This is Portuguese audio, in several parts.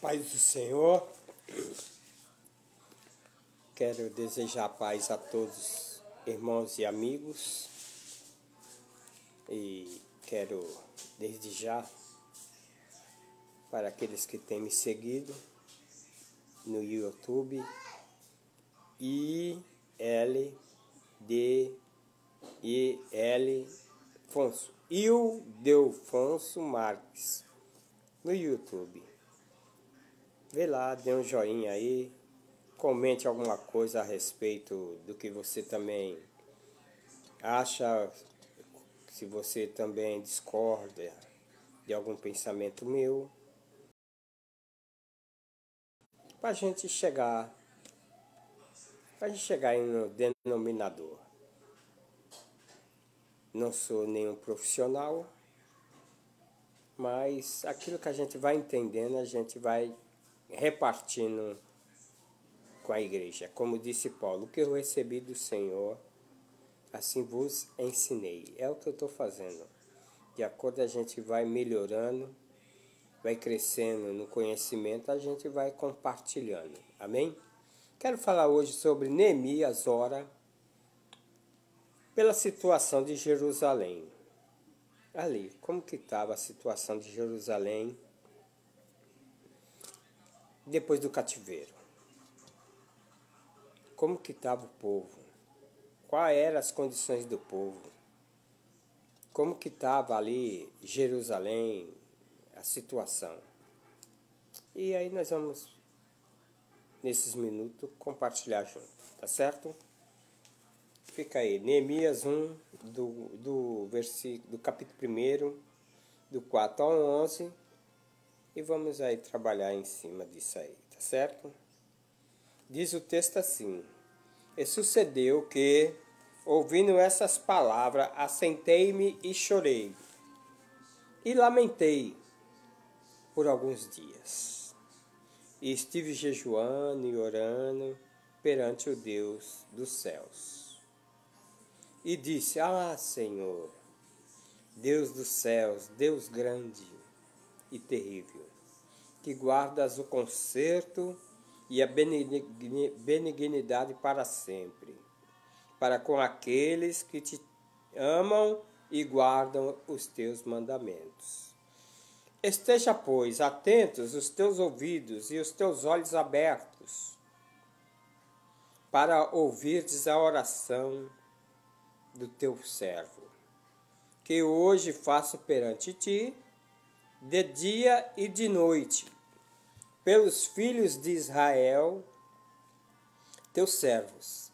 Paz do Senhor, quero desejar paz a todos, irmãos e amigos, e quero desde já, para aqueles que têm me seguido no YouTube, Fonso, Ildefonso Marques, no YouTube. Vê lá, dê um joinha aí, comente alguma coisa a respeito do que você também acha, se você também discorda de algum pensamento meu, para a gente chegar em um denominador. Não sou nenhum profissional, mas aquilo que a gente vai entendendo, a gente vai repartindo com a igreja. Como disse Paulo, o que eu recebi do Senhor, assim vos ensinei. É o que eu estou fazendo. De acordo a gente vai melhorando, vai crescendo no conhecimento, a gente vai compartilhando. Amém? Quero falar hoje sobre Neemias ora pela situação de Jerusalém. Ali, como que estava a situação de Jerusalém depois do cativeiro? Como que estava o povo? Quais eram as condições do povo? Como que estava ali Jerusalém, a situação? E aí nós vamos, nesses minutos, compartilhar junto, tá certo? Fica aí, Neemias 1, do capítulo 1, do 4 ao 11, e vamos aí trabalhar em cima disso aí, tá certo? Diz o texto assim: E sucedeu que, ouvindo essas palavras, assentei-me e chorei, e lamentei por alguns dias. E estive jejuando e orando perante o Deus dos céus. E disse: Ah, Senhor, Deus dos céus, Deus grande e terrível, que guardas o conserto e a benignidade para sempre, para com aqueles que te amam e guardam os teus mandamentos. Esteja, pois, atentos os teus ouvidos e os teus olhos abertos, para ouvirdes a oração do teu servo, que hoje faço perante ti, de dia e de noite, pelos filhos de Israel, teus servos,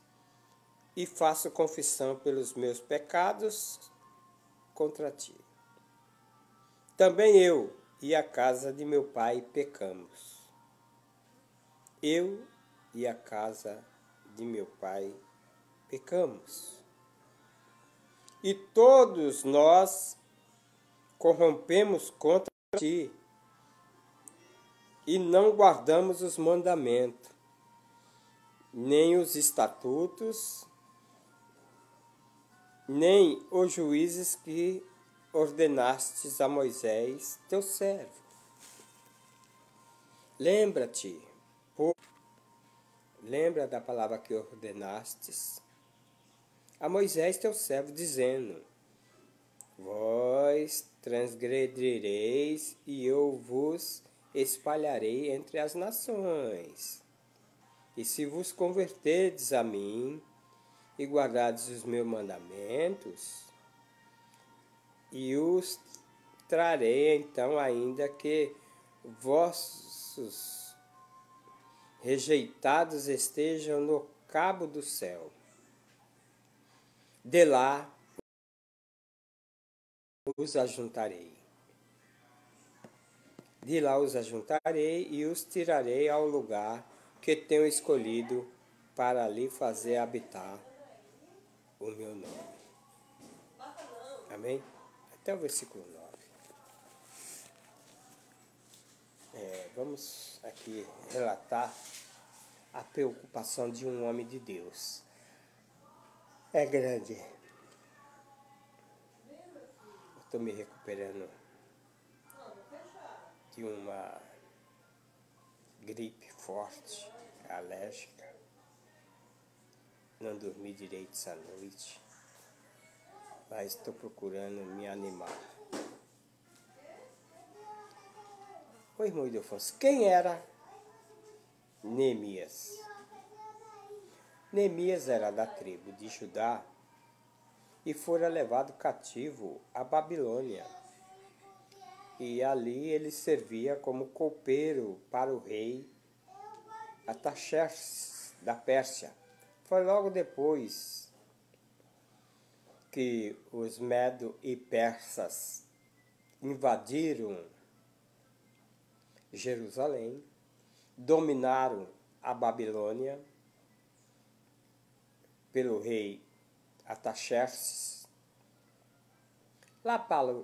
e faço confissão pelos meus pecados contra ti. Também eu e a casa de meu pai pecamos. Eu e a casa de meu pai pecamos. E todos nós corrompemos contra ti, e não guardamos os mandamentos, nem os estatutos, nem os juízes que ordenastes a Moisés, teu servo. Lembra da palavra que ordenastes a Moisés, teu servo, dizendo: Vós transgredireis e eu vos espalharei entre as nações. E se vos converterdes a mim e guardardes os meus mandamentos, e os trarei então, ainda que vossos rejeitados estejam no cabo do céu. De lá os ajuntarei. De lá os ajuntarei e os tirarei ao lugar que tenho escolhido para ali fazer habitar o meu nome. Amém? Até o versículo 9. Vamos aqui relatar a preocupação de um homem de Deus. É grande. Estou me recuperando de uma gripe forte, alérgica, não dormi direito essa noite, mas estou procurando me animar. Ô irmão Ildefonso, quem era Neemias? Neemias era da tribo de Judá e fora levado cativo à Babilônia. E ali ele servia como copeiro para o rei Artaxerxes da Pérsia. Foi logo depois que os medo e persas invadiram Jerusalém, dominaram a Babilônia pelo rei Artaxerxes, lá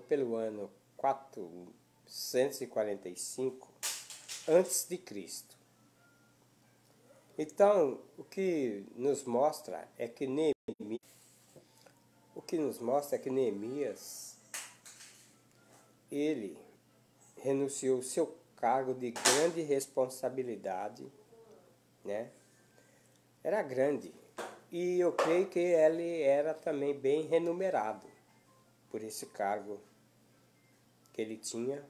pelo ano 445 a.C. Então, o que nos mostra é que Neemias, ele renunciou ao seu cargo de grande responsabilidade, né? Era grande. E eu creio que ele era também bem remunerado por esse cargo que ele tinha,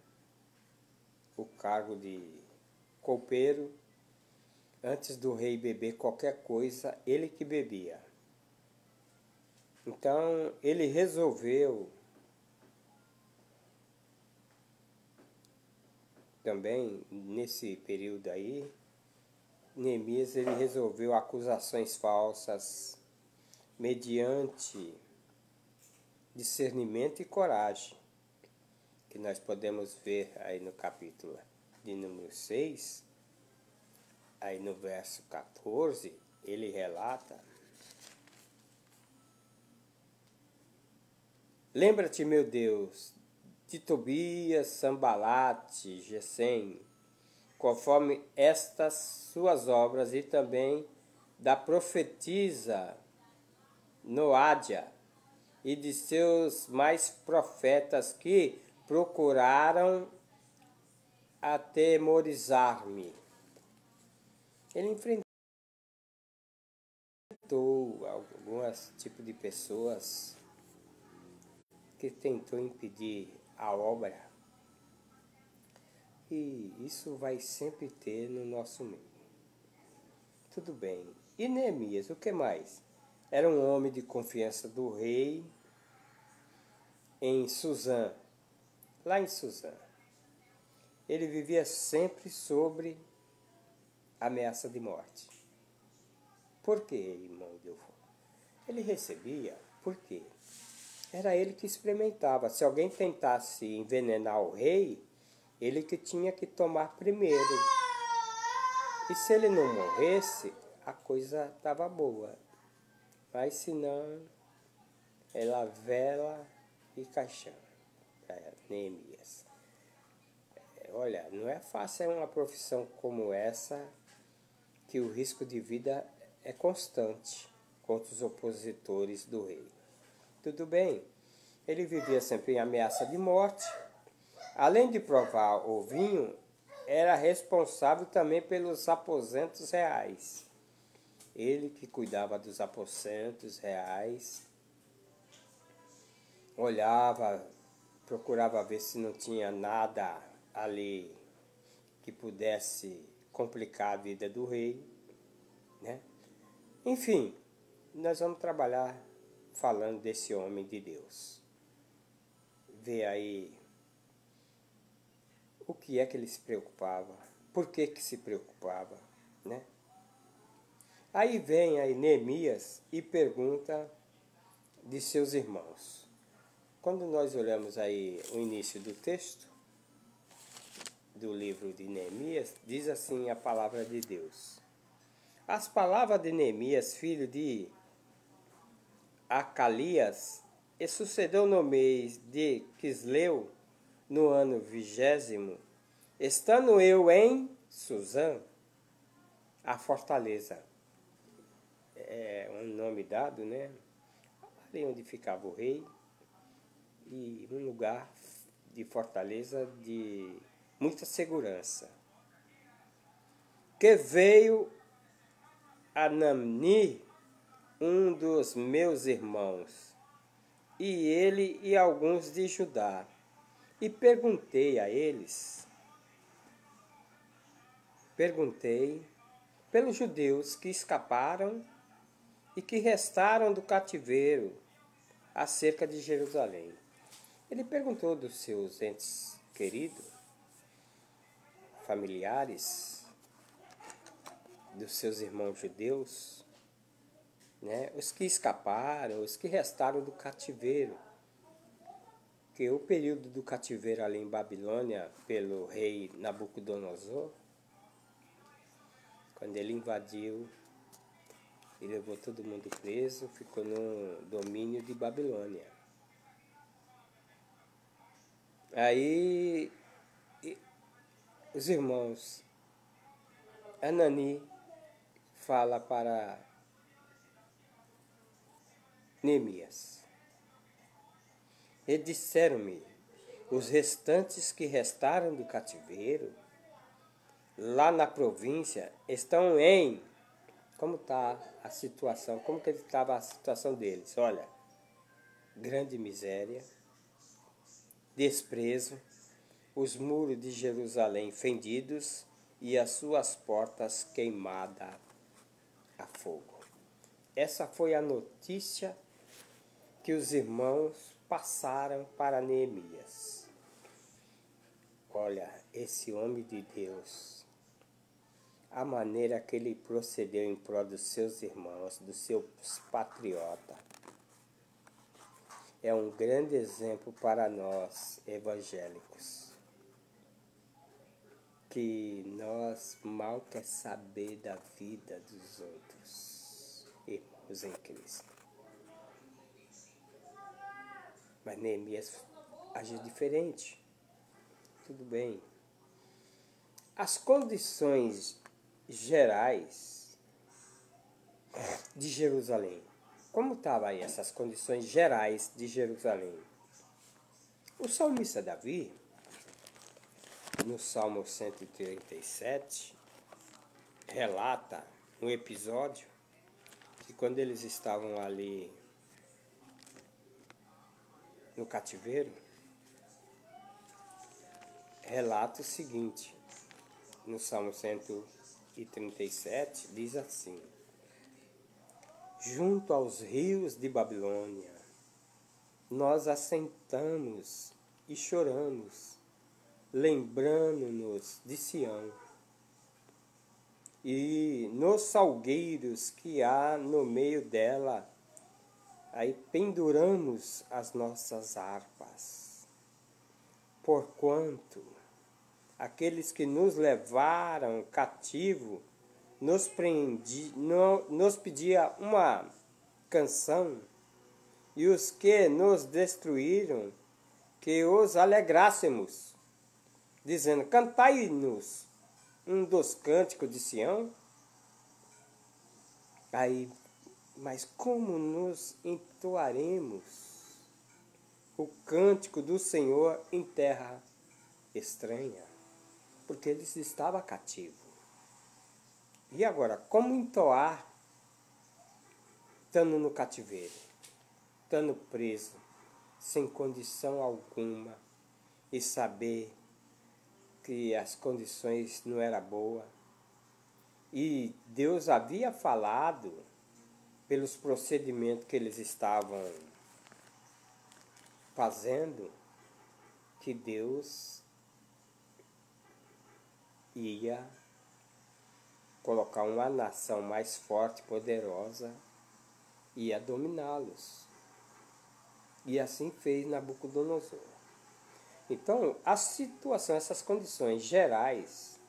o cargo de copeiro. Antes do rei beber qualquer coisa, ele que bebia. Então, ele resolveu também, nesse período aí, Neemias, ele resolveu acusações falsas mediante discernimento e coragem, que nós podemos ver aí no capítulo de número 6, aí no verso 14, ele relata: lembra-te, meu Deus, de Tobias, Sambalate, Gesem, conforme estas suas obras, e também da profetisa Noádia e de seus mais profetas que procuraram atemorizar-me. Ele enfrentou alguns tipos de pessoas que tentou impedir a obra. E isso vai sempre ter no nosso meio. Tudo bem. E Neemias, o que mais? Era um homem de confiança do rei em Suzã, lá em Suzã. Ele vivia sempre sobre ameaça de morte. Por quê, irmão Delfo? Ele recebia, por quê? Era ele que experimentava. Se alguém tentasse envenenar o rei, ele que tinha que tomar primeiro. E se ele não morresse, a coisa estava boa. Mas se não, ela vela e caixão para Neemias. Olha, não é fácil uma profissão como essa, que o risco de vida é constante contra os opositores do rei. Tudo bem, ele vivia sempre em ameaça de morte. Além de provar o vinho, era responsável também pelos aposentos reais. Ele que cuidava dos aposentos reais, olhava, procurava ver se não tinha nada ali que pudesse complicar a vida do rei, né? Enfim, nós vamos trabalhar falando desse homem de Deus. Vê aí o que é que ele se preocupava, por que se preocupava, né? Aí vem aí Neemias e pergunta de seus irmãos. Quando nós olhamos aí o início do texto do livro de Neemias, diz assim a palavra de Deus: as palavras de Neemias, filho de Acalias, e sucedeu no mês de Quisleu, no ano 20º, estando eu em Suzã, a fortaleza. É um nome dado, né? Ali onde ficava o rei, e um lugar de fortaleza de muita segurança. que veio Anani, um dos meus irmãos, e ele e alguns de Judá, e perguntei pelos judeus que escaparam e que restaram do cativeiro acerca de Jerusalém. Ele perguntou dos seus entes queridos, familiares, dos seus irmãos judeus, né? Os que escaparam, os que restaram do cativeiro. Que o período do cativeiro ali em Babilônia, pelo rei Nabucodonosor, quando ele invadiu e levou todo mundo preso, ficou no domínio de Babilônia. Aí os irmãos Anani fala para Neemias: e disseram-me, os restantes que restaram do cativeiro, lá na província, estão em... Como está a situação? Como que estava a situação deles? Olha, grande miséria, desprezo, os muros de Jerusalém fendidos e as suas portas queimadas a fogo. Essa foi a notícia que os irmãos passaram para Neemias. Olha, esse homem de Deus, a maneira que ele procedeu em prol dos seus irmãos, dos seus patriotas, é um grande exemplo para nós evangélicos, que nós mal quer saber da vida dos outros irmãos em Cristo. Mas Neemias agiu diferente. Tudo bem. As condições gerais de Jerusalém. Como estavam aí essas condições gerais de Jerusalém? O salmista Davi, no Salmo 137, relata um episódio que quando eles estavam ali no cativeiro, relata o seguinte, no Salmo 137, diz assim: junto aos rios de Babilônia, nós assentamos e choramos, lembrando-nos de Sião, e nos salgueiros que há no meio dela, aí penduramos as nossas harpas, porquanto aqueles que nos levaram cativo nos pedia uma canção, e os que nos destruíram, que os alegrássemos, dizendo: cantai-nos um dos cânticos de Sião. Aí, mas como nos entoaremos o cântico do Senhor em terra estranha? Porque eles estavam cativos. E agora, como entoar estando no cativeiro, estando preso, sem condição alguma, e saber que as condições não eram boas? E Deus havia falado, pelos procedimentos que eles estavam fazendo, que Deus ia colocar uma nação mais forte, poderosa, e ia dominá-los. E assim fez Nabucodonosor. Então, a situação, essas condições gerais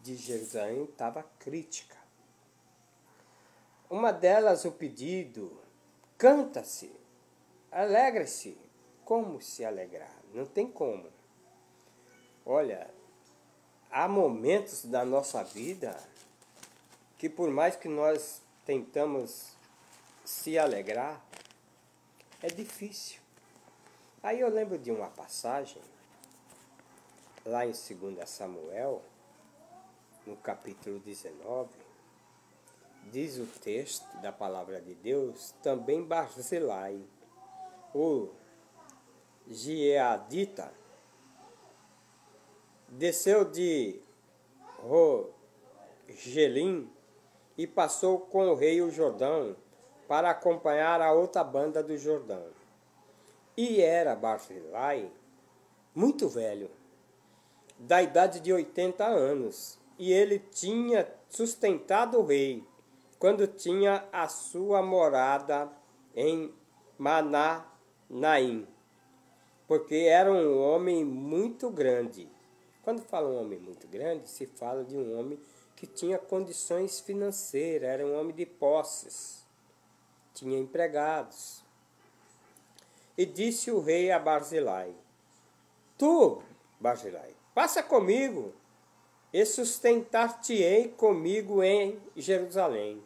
de Jerusalém estava crítica. Uma delas, o pedido: canta-se, alegra-se. Como se alegrar? Não tem como. Olha, há momentos da nossa vida que, por mais que nós tentamos se alegrar, é difícil. Aí eu lembro de uma passagem lá em 2 Samuel, no capítulo 19, diz o texto da palavra de Deus, também Barzilai, o Gileadita, desceu de Rogelim e passou com o rei o Jordão para acompanhar a outra banda do Jordão. E era Barzilai muito velho, da idade de 80 anos, e ele tinha sustentado o rei quando tinha a sua morada em Mananaim, porque era um homem muito grande. Quando fala um homem muito grande, se fala de um homem que tinha condições financeiras, era um homem de posses, tinha empregados. E disse o rei a Barzilai: Tu, Barzilai, passa comigo e sustentar-te-ei comigo em Jerusalém.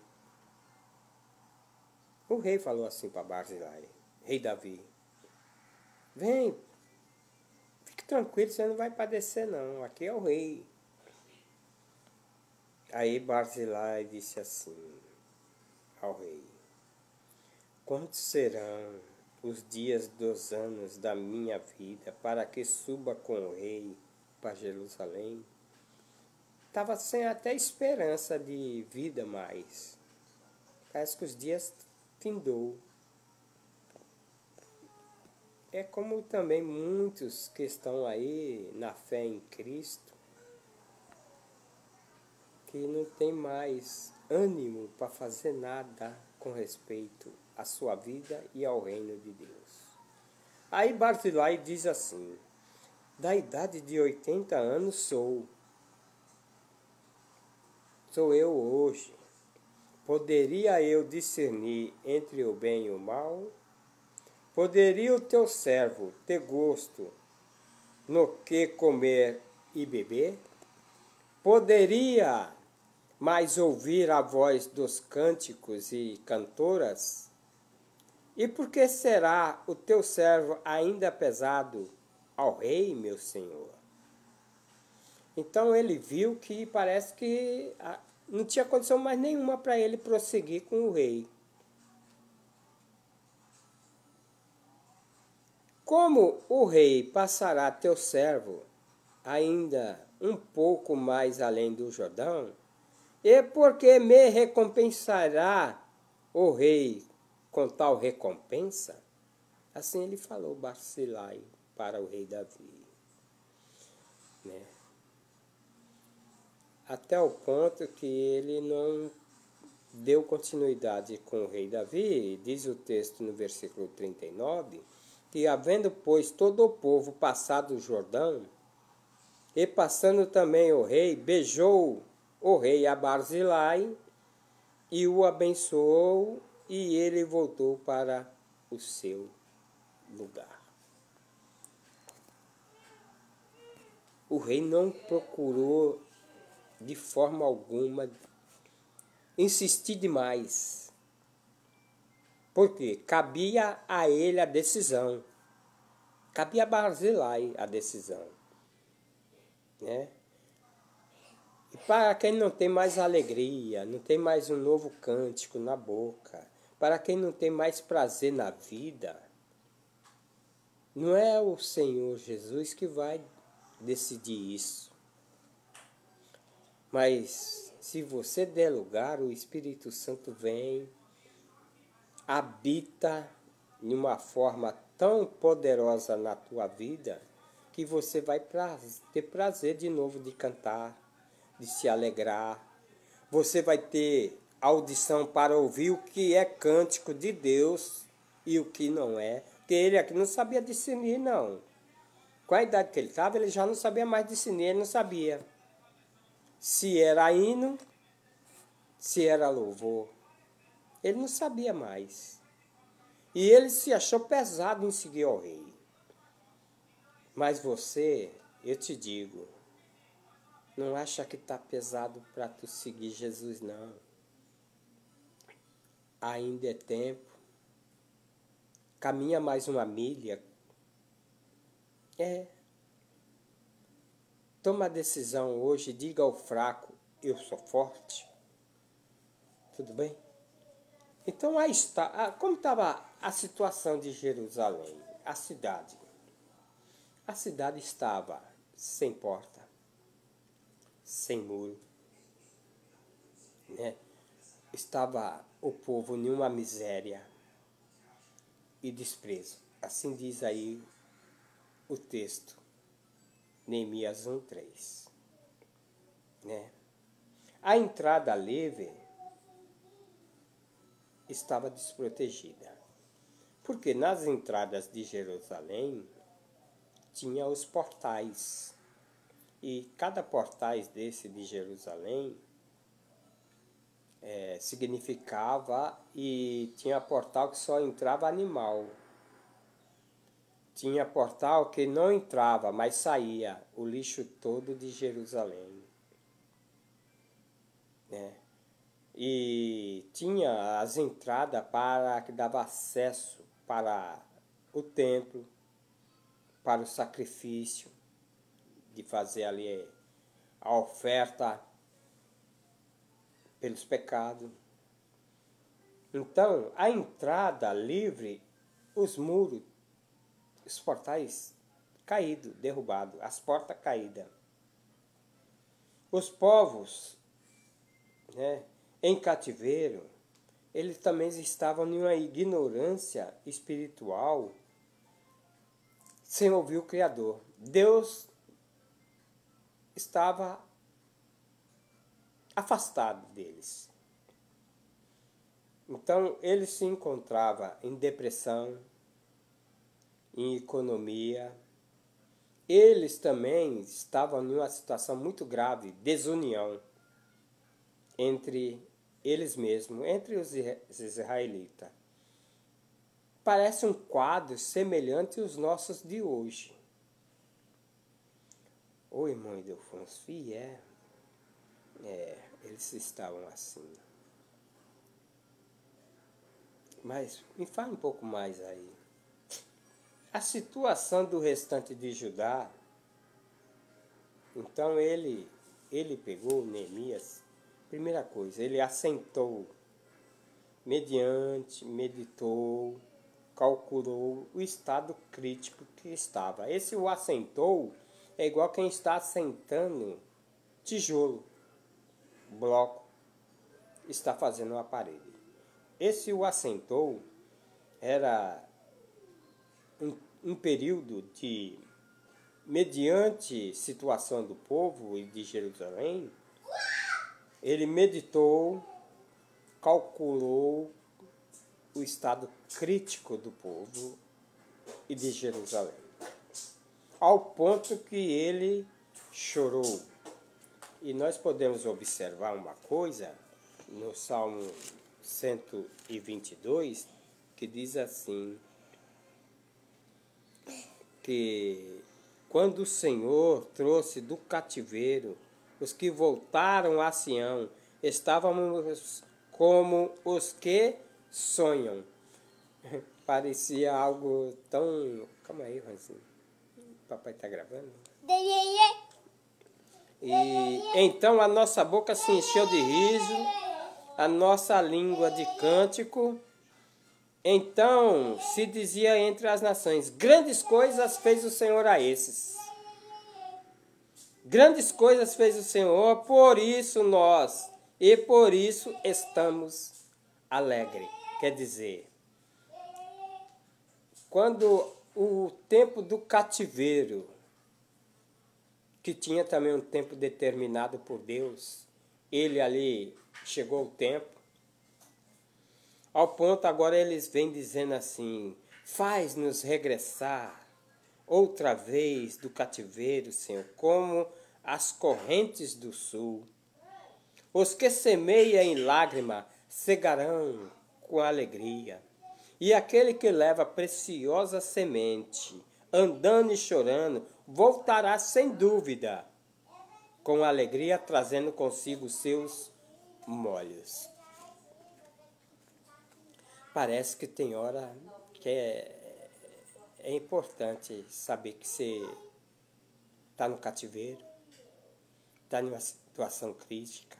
O rei falou assim para Barzilai, rei Davi: Vem, fique tranquilo, você não vai padecer não, aqui é o rei. Aí Barzilai disse assim ao rei: Quantos serão os dias dos anos da minha vida para que suba com o rei para Jerusalém? Estava sem até esperança de vida mais. Parece que os dias findou. É como também muitos que estão aí na fé em Cristo, que não tem mais ânimo para fazer nada com respeito à sua vida e ao reino de Deus. Aí Barzilai diz assim: da idade de 80 anos sou eu hoje. Poderia eu discernir entre o bem e o mal? Poderia o teu servo ter gosto no que comer e beber? Poderia mais ouvir a voz dos cânticos e cantoras? E por que será o teu servo ainda pesado ao rei, meu senhor? Então ele viu que parece que não tinha condição mais nenhuma para ele prosseguir com o rei. Como o rei passará teu servo ainda um pouco mais além do Jordão, e porque me recompensará o rei com tal recompensa? Assim ele falou Barzilai para o rei Davi. Né? Até o ponto que ele não deu continuidade com o rei Davi, diz o texto no versículo 39, que havendo, pois, todo o povo passado o Jordão, e passando também o rei, beijou o rei a Barzilai e o abençoou, e ele voltou para o seu lugar. O rei não procurou de forma alguma insistir demais, porque cabia a ele a decisão, cabia a Barzilai a decisão, né? E para quem não tem mais alegria, não tem mais um novo cântico na boca, para quem não tem mais prazer na vida, não é o Senhor Jesus que vai decidir isso. Mas se você der lugar, o Espírito Santo vem, habita de uma forma tão poderosa na tua vida, que você vai ter prazer de novo de cantar, de se alegrar. Você vai ter audição para ouvir o que é cântico de Deus e o que não é. Porque ele aqui não sabia discernir, não. Com a idade que ele estava, ele já não sabia mais discernir, ele não sabia se era hino, se era louvor. Ele não sabia mais. E ele se achou pesado em seguir ao rei. Mas você, eu te digo, não acha que está pesado para tu seguir Jesus, não. Ainda é tempo. Caminha mais uma milha. toma a decisão hoje, diga ao fraco, eu sou forte. Tudo bem? Então, aí está. Como estava a situação de Jerusalém? A cidade. A cidade estava sem porta, sem muro, né? Estava o povo em uma miséria e desprezo. Assim diz aí o texto, Neemias 1:3, né? A entrada livre estava desprotegida, porque nas entradas de Jerusalém tinha os portais, e cada portais desse de Jerusalém significava, e tinha portal que só entrava animal, tinha portal que não entrava, mas saía o lixo todo de Jerusalém, né? E tinha as entradas para que dava acesso para o templo, para o sacrifício, de fazer ali a oferta pelos pecados. Então, a entrada livre, os muros, os portais caídos, derrubados, as portas caídas. Os povos, né, em cativeiro, eles também estavam em uma ignorância espiritual, sem ouvir o Criador. Deus estava afastado deles. Então, ele se encontrava em depressão, em economia. Eles também estavam em uma situação muito grave, desunião entre eles mesmos, entre os israelitas. Parece um quadro semelhante aos nossos de hoje. Ô irmão Ildefonso, eles estavam assim. Mas me fala um pouco mais aí. A situação do restante de Judá, então ele pegou Neemias, primeira coisa, ele assentou, meditou, calculou o estado crítico que estava. Esse o assentou é igual quem está assentando tijolo, bloco, está fazendo uma parede. Esse o assentou era um período de, mediante situação do povo e de Jerusalém, ele meditou, calculou o estado crítico do povo e de Jerusalém, ao ponto que ele chorou. E nós podemos observar uma coisa no Salmo 122, que diz assim, que quando o Senhor trouxe do cativeiro os que voltaram a Sião, estávamos como os que sonham. Parecia algo tão... Calma aí, Ranzinho. Papai está gravando? E então a nossa boca se encheu de riso, a nossa língua de cântico. Então se dizia entre as nações, grandes coisas fez o Senhor a esses. Grandes coisas fez o Senhor, por isso nós, e por isso estamos alegres. Quer dizer, quando o tempo do cativeiro, que tinha também um tempo determinado por Deus, ele ali chegou o tempo, ao ponto agora eles vêm dizendo assim, faz-nos regressar outra vez do cativeiro, Senhor, como as correntes do sul. Os que semeiam em lágrima cegarão com alegria. E aquele que leva preciosa semente, andando e chorando, voltará sem dúvida, com alegria, trazendo consigo seus molhos. Parece que tem hora que é importante saber que você está no cativeiro, está em uma situação crítica,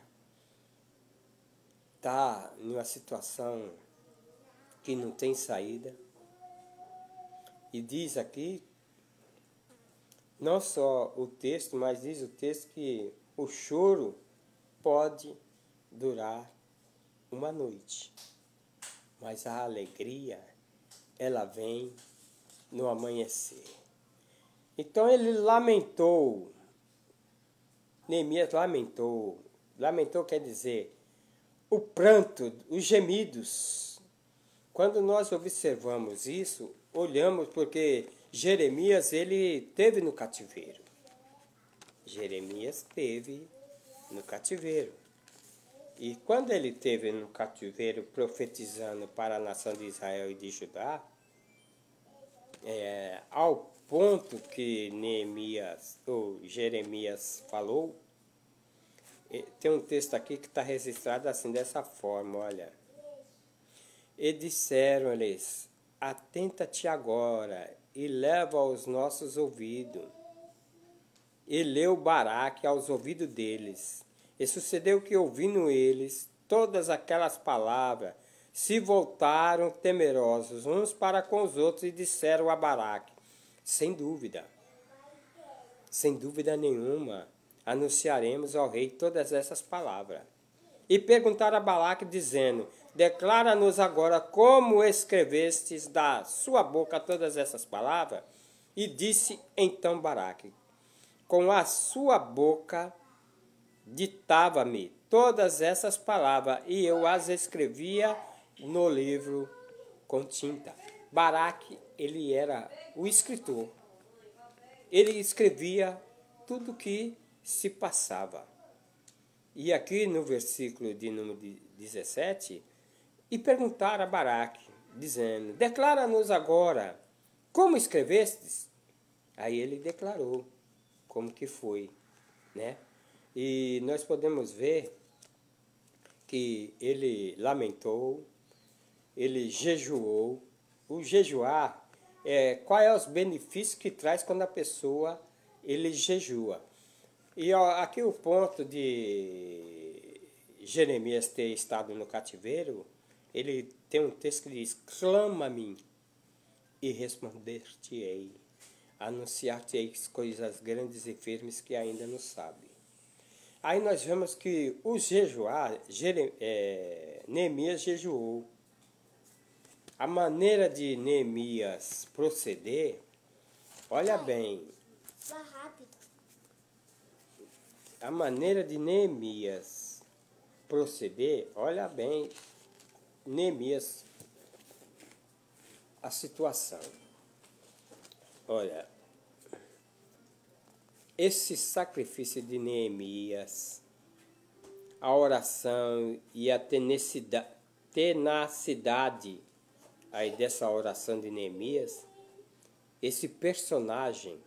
está em uma situação que não tem saída. E diz aqui, não só o texto, mas diz o texto que o choro pode durar uma noite, mas a alegria, ela vem no amanhecer. Então ele lamentou, Neemias lamentou. Lamentou quer dizer o pranto, os gemidos. Quando nós observamos isso, olhamos porque Jeremias, ele teve no cativeiro. Jeremias teve no cativeiro. E quando ele teve no cativeiro profetizando para a nação de Israel e de Judá, ao ponto que Neemias ou Jeremias falou, tem um texto aqui que está registrado assim, dessa forma, olha. E disseram-lhes, atenta-te agora e leva aos nossos ouvidos. E leu Baraque aos ouvidos deles. E sucedeu que, ouvindo eles todas aquelas palavras, se voltaram temerosos uns para com os outros e disseram a Baraque, sem dúvida nenhuma, anunciaremos ao rei todas essas palavras. E perguntaram a Balaque, dizendo, declara-nos agora como escrevestes da sua boca todas essas palavras. E disse então Baraque, com a sua boca ditava-me todas essas palavras, e eu as escrevia no livro com tinta. Baraque, ele era o escritor. Ele escrevia tudo que se passava. E aqui no versículo de número 17, e perguntaram a Baraque, dizendo, declara-nos agora, como escrevestes? Aí ele declarou como que foi, né? E nós podemos ver que ele lamentou, ele jejuou. O jejuar, qual é os benefícios que traz quando a pessoa ele jejua? E aqui o ponto de Jeremias ter estado no cativeiro, ele tem um texto que diz, clama-me e responder-te-ei, anunciar-te-ei coisas grandes e firmes que ainda não sabe. Aí nós vemos que o jejuar, Neemias jejuou. A maneira de Neemias proceder, olha bem, a maneira de Neemias proceder, olha bem, Neemias, a situação. Olha, esse sacrifício de Neemias, a oração e a tenacidade aí dessa oração de Neemias, esse personagem,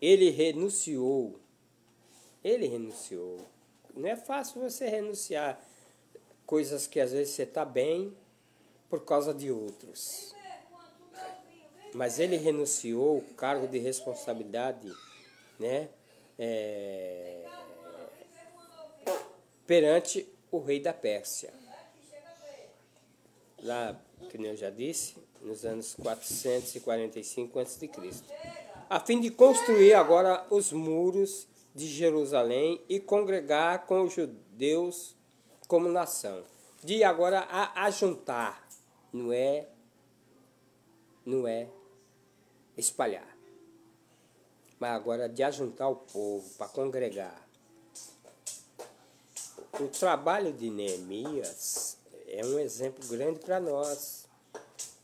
ele renunciou. Não é fácil você renunciar coisas que às vezes você está bem por causa de outros. Mas ele renunciou o cargo de responsabilidade, né, perante o rei da Pérsia. Lá, como eu já disse, nos anos 445 a.C., a fim de construir agora os muros de Jerusalém e congregar com os judeus como nação. De agora a ajuntar, não é espalhar, mas agora de ajuntar o povo para congregar. O trabalho de Neemias é um exemplo grande para nós.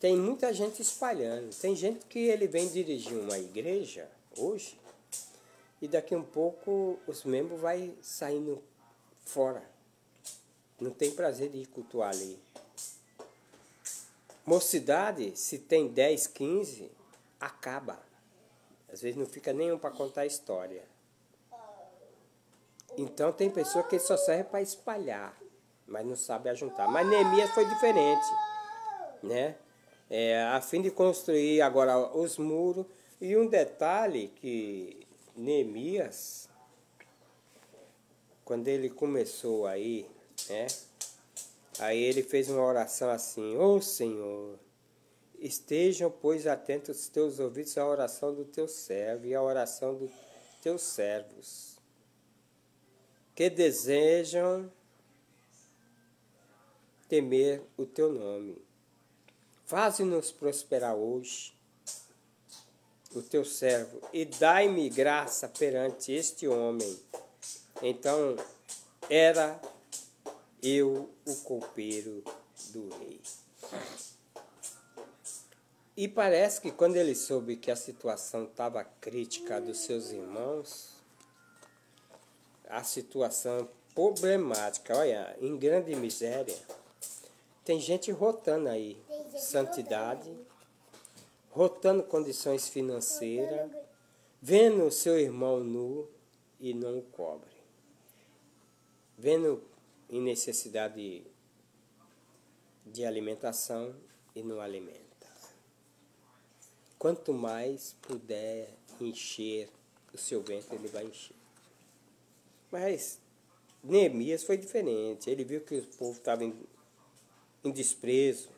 Tem muita gente espalhando. Tem gente que ele vem dirigir uma igreja hoje e daqui um pouco os membros vai saindo fora. Não tem prazer de ir cultuar ali. Mocidade, se tem 10, 15, acaba. Às vezes não fica nenhum para contar a história. Então tem pessoa que só serve para espalhar, mas não sabe ajuntar. Mas Neemias foi diferente, né? A fim de construir agora os muros. E um detalhe que Neemias, quando ele começou aí, né? Aí ele fez uma oração assim: Ô Senhor, estejam, pois, atentos os teus ouvidos à oração do teu servo e à oração dos teus servos, que desejam temer o teu nome. Faze-nos prosperar hoje, o teu servo, e dai-me graça perante este homem. Então era eu o copeiro do rei. E parece que quando ele soube que a situação estava crítica dos seus irmãos, a situação problemática, olha, em grande miséria, tem gente rotando aí santidade, rotando condições financeiras, vendo o seu irmão nu e não o cobre, vendo em necessidade de alimentação e não alimenta. Quanto mais puder encher o seu ventre, ele vai encher. Mas Neemias foi diferente. Ele viu que o povo estava em desprezo,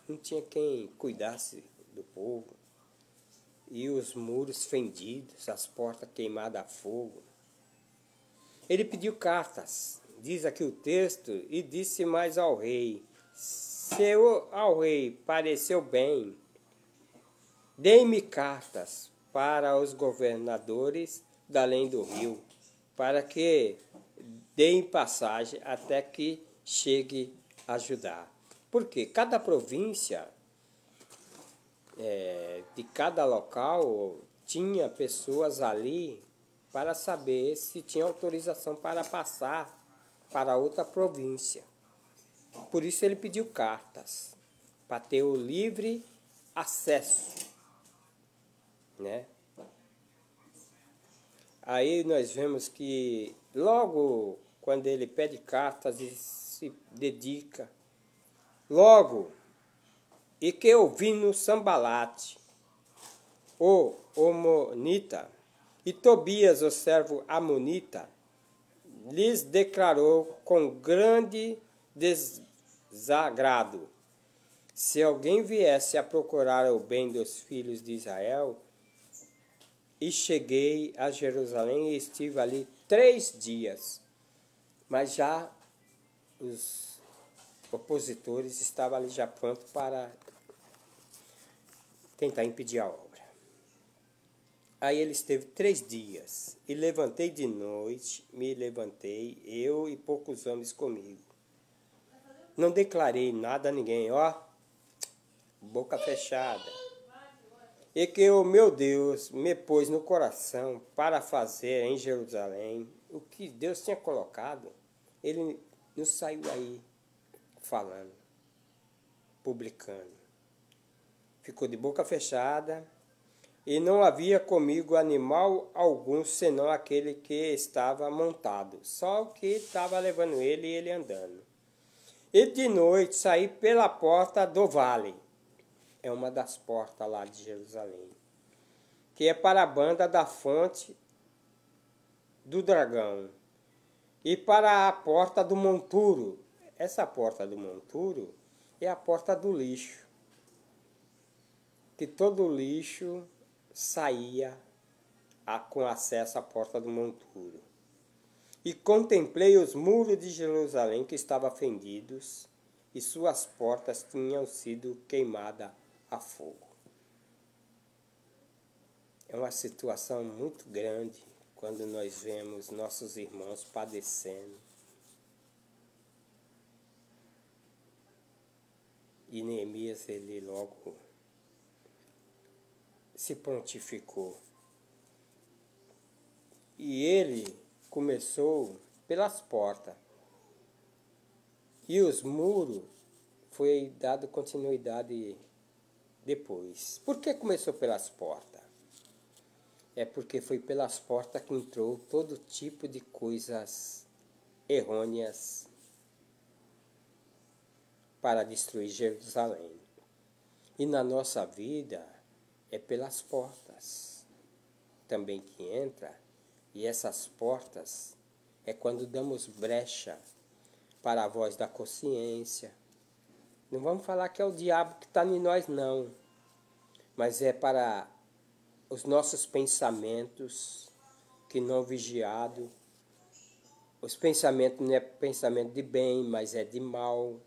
não tinha quem cuidasse do povo. E os muros fendidos, as portas queimadas a fogo. Ele pediu cartas, diz aqui o texto, e disse mais ao rei: se ao rei pareceu bem, dei-me cartas para os governadores da além do rio, para que deem passagem até que chegue a Judá. Porque cada província, de cada local, tinha pessoas ali para saber se tinha autorização para passar para outra província. Por isso ele pediu cartas, para ter o livre acesso, né? Aí nós vemos que logo quando ele pede cartas e se dedica, logo, e que ouvindo Sambalate, o Amonita, e Tobias, o servo Amonita, lhes declarou com grande desagrado: se alguém viesse a procurar o bem dos filhos de Israel, e cheguei a Jerusalém e estive ali 3 dias. Mas já os opositores estavam ali já prontos para tentar impedir a obra. Aí ele esteve 3 dias, e levantei de noite, me levantei, eu e poucos homens comigo. Não declarei nada a ninguém, ó, boca fechada. E que o meu Deus me pôs no coração para fazer em Jerusalém o que Deus tinha colocado. Ele não saiu aí falando, publicando. Ficou de boca fechada, e não havia comigo animal algum, senão aquele que estava montado, só o que estava levando ele e ele andando. E de noite saí pela porta do vale, é uma das portas lá de Jerusalém, que é para a banda da fonte do dragão, e para a porta do monturo. Essa porta do monturo é a porta do lixo, que todo lixo saía com acesso à porta do monturo. E contemplei os muros de Jerusalém que estavam fendidos, e suas portas tinham sido queimadas a fogo. É uma situação muito grande quando nós vemos nossos irmãos padecendo. E Neemias, ele logo se prontificou. E ele começou pelas portas. E os muros foi dado continuidade depois. Por que começou pelas portas? É porque foi pelas portas que entrou todo tipo de coisas errôneas para destruir Jerusalém. E na nossa vida é pelas portas também que entra, e essas portas é quando damos brecha para a voz da consciência. Não vamos falar que é o diabo que está em nós, não. Mas é para os nossos pensamentos que não vigiado. Os pensamentos não é pensamento de bem, mas é de mal.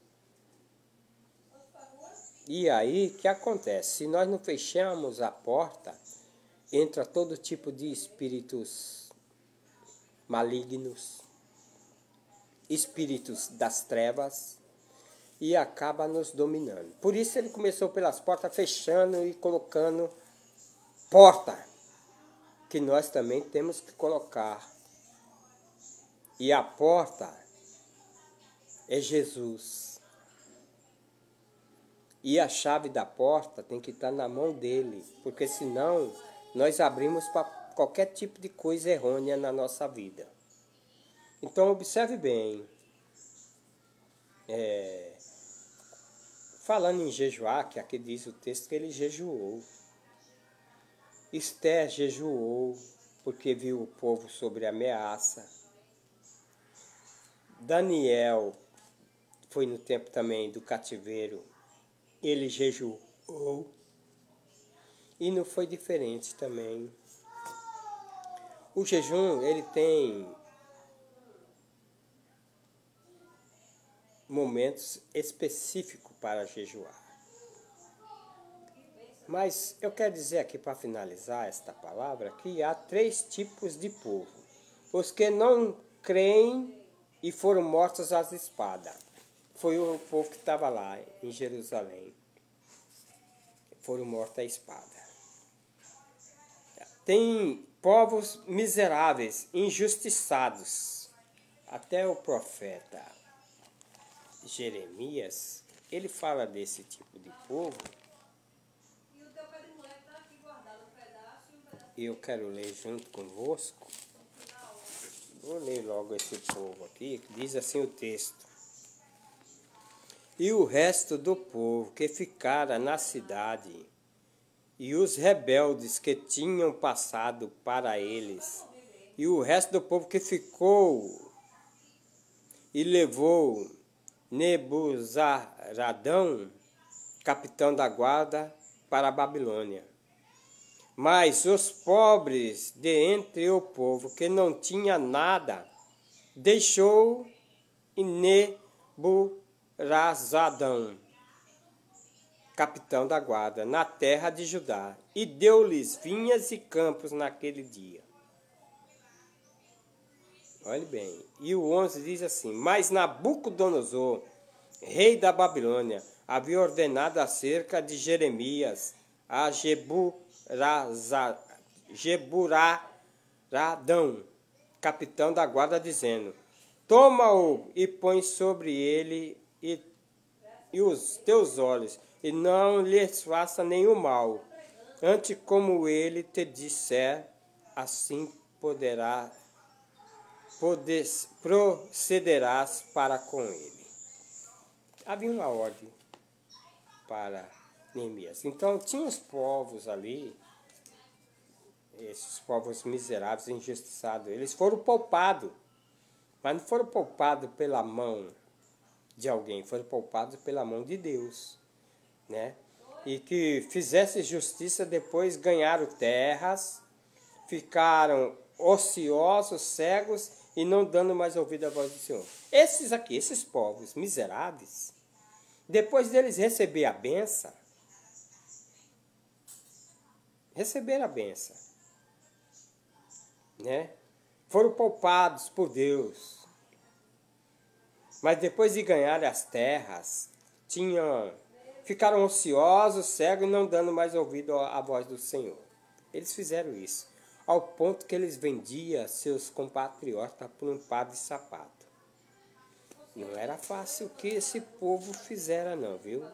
E aí, o que acontece? Se nós não fechamos a porta, entra todo tipo de espíritos malignos, espíritos das trevas, e acaba nos dominando. Por isso ele começou pelas portas, fechando e colocando porta, que nós também temos que colocar. E a porta é Jesus. E a chave da porta tem que estar na mão dele, porque senão nós abrimos para qualquer tipo de coisa errônea na nossa vida. Então observe bem. Falando em jejuar, que aqui diz o texto que ele jejuou. Esther jejuou porque viu o povo sobre ameaça. Daniel foi no tempo também do cativeiro, ele jejuou. E não foi diferente também. O jejum, ele tem momentos específicos para jejuar. Mas eu quero dizer aqui, para finalizar esta palavra, que há 3 tipos de povo. Os que não creem e foram mortos às espadas. Foi o povo que estava lá em Jerusalém. Foram mortos à espada. Tem povos miseráveis, injustiçados. Até o profeta Jeremias, ele fala desse tipo de povo. E eu quero ler junto convosco. Vou ler logo esse povo aqui, que diz assim o texto. E o resto do povo que ficara na cidade, e os rebeldes que tinham passado para eles, e o resto do povo que ficou e levou Nebuzaradão, capitão da guarda, para a Babilônia. Mas os pobres de entre o povo que não tinha nada, deixou Nebuzaradão, capitão da guarda, na terra de Judá, e deu-lhes vinhas e campos naquele dia. Olhe bem, e o 11 diz assim: Mas Nabucodonosor, rei da Babilônia, havia ordenado acerca de Jeremias a Jeburadão, capitão da guarda, dizendo: Toma-o e põe sobre ele e os teus olhos, e não lhes faça nenhum mal. Antes, como ele te disser, assim procederás para com ele. Havia uma ordem para Neemias. Então, tinha os povos ali, esses povos miseráveis, injustiçados. Eles foram poupados, mas não foram poupados pela mão de alguém, foram poupados pela mão de Deus, né? E que fizesse justiça, depois ganharam terras, ficaram ociosos, cegos e não dando mais ouvido à voz do Senhor. Esses aqui, esses povos miseráveis, depois deles receber a benção, receberam a benção, né? Foram poupados por Deus. Mas depois de ganhar as terras, ficaram ociosos, cegos e não dando mais ouvido à voz do Senhor. Eles fizeram isso, ao ponto que eles vendiam seus compatriotas por um par de sapato. Não era fácil o que esse povo fizera não, viu?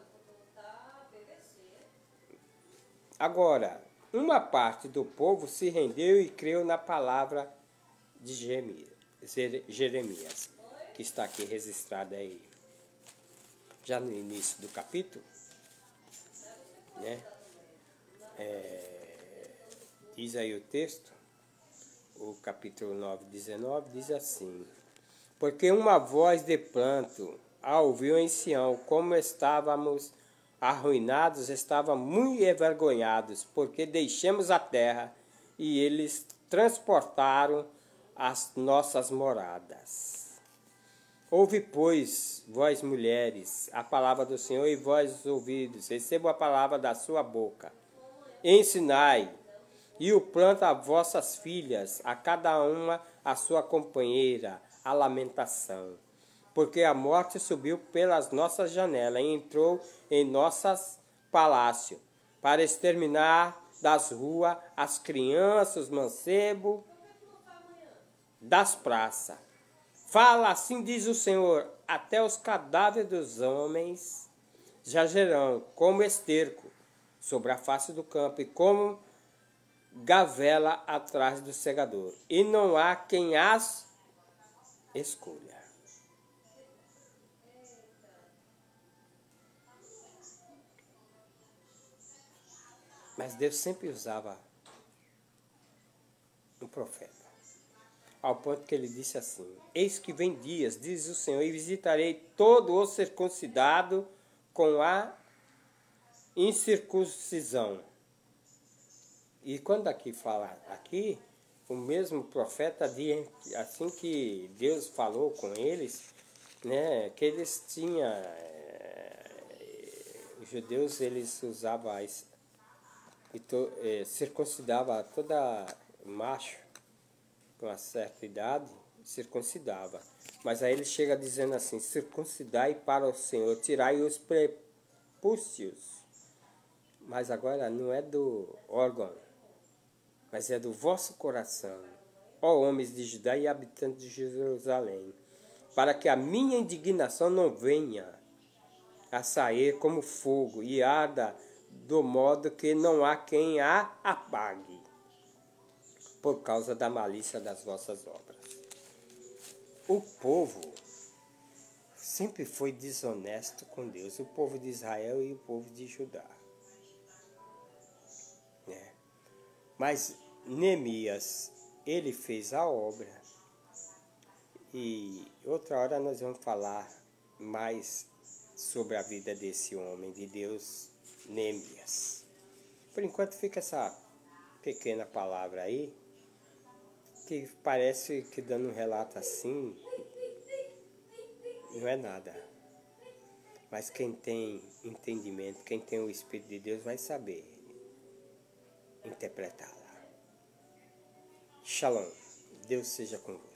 Agora, uma parte do povo se rendeu e creu na palavra de Jeremias, que está aqui registrada aí, já no início do capítulo, né? Diz aí o texto: o capítulo 9, 19, diz assim: porque uma voz de pranto a ouviu em Sião, como estávamos arruinados, estávamos muito envergonhados, porque deixamos a terra e eles transportaram as nossas moradas. Ouve, pois, vós mulheres, a palavra do Senhor, e vós os ouvidos, receba a palavra da sua boca. Ensinai, e o pranto a vossas filhas, a cada uma a sua companheira, a lamentação. Porque a morte subiu pelas nossas janelas e entrou em nossos palácios, para exterminar das ruas as crianças, os mancebos das praças. Fala, assim diz o Senhor, até os cadáveres dos homens jagerão como esterco sobre a face do campo e como gavela atrás do segador, e não há quem as escolha. Mas Deus sempre usava um profeta, ao ponto que ele disse assim: eis que vem dias, diz o Senhor, e visitarei todo o circuncidado com a incircuncisão. E quando aqui fala aqui, o mesmo profeta, assim que Deus falou com eles, né, que eles tinham, os judeus, eles usavam, circuncidava toda macho com uma certa idade, circuncidava. Mas aí ele chega dizendo assim: circuncidai para o Senhor, tirai os prepúcios. Mas agora não é do órgão, mas é do vosso coração, ó homens de Judá e habitantes de Jerusalém, para que a minha indignação não venha a sair como fogo e arda do modo que não há quem a apague, por causa da malícia das vossas obras. O povo sempre foi desonesto com Deus, o povo de Israel e o povo de Judá. Mas Neemias, ele fez a obra, e outra hora nós vamos falar mais sobre a vida desse homem de Deus, Neemias. Por enquanto fica essa pequena palavra aí, que parece que dando um relato assim, não é nada. Mas quem tem entendimento, quem tem o Espírito de Deus vai saber interpretá-la. Shalom. Deus seja convosco.